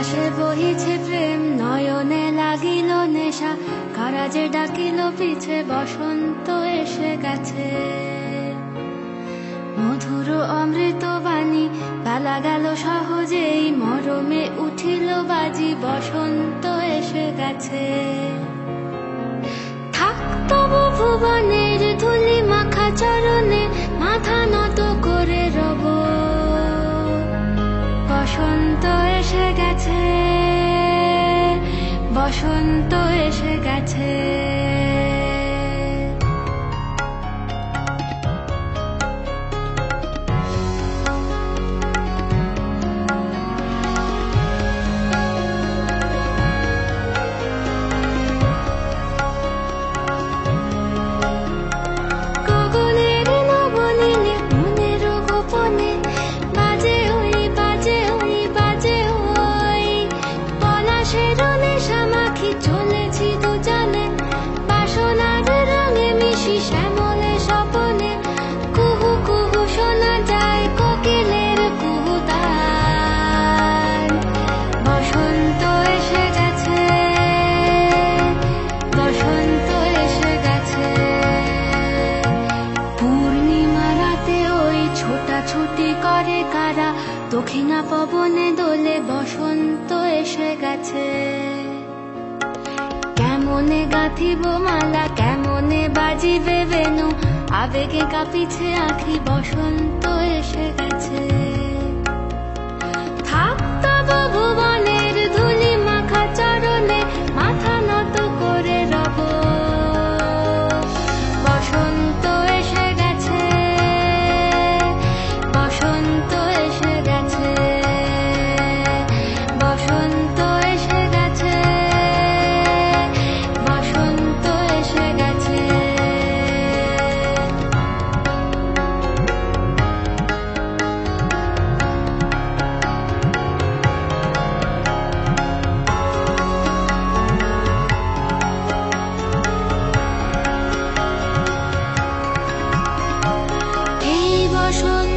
বাতাসে বহিছে প্রেম, নয়নে লাগিল নেশা, কারা যে ডাকিল পিছে, বসন্ত এসে গেছে। মধুর অমৃত বাণী, বেলা গেল সহজেই, মরমে উঠিল বাজি, বসন্ত এসে গেছে। থাক তবু ভুবনের ধুলি মাখা চরণে, মাথা নত করে রব, বসন্ত এসে গেছে, বসন্ত এসে গেছে। ছুটি করে কারা, দক্ষিণা পবনে দোলে, বসন্ত এসে গেছে। কেমনে গাঁথিব মালা, কেমনে বাজিবে বেনু, আবেগে কাঁপিছে আঁখি, বসন্ত এসে গেছে। থাক তবু ভুবনের ধুলি মাখা চরণে, মাথা নত করে রব, বসন্ত এসে গেছে, বসন্ত এসে গেছে, বসন্ত এসে গেছে, বসন্ত এসে গেছে। এই বসন্ত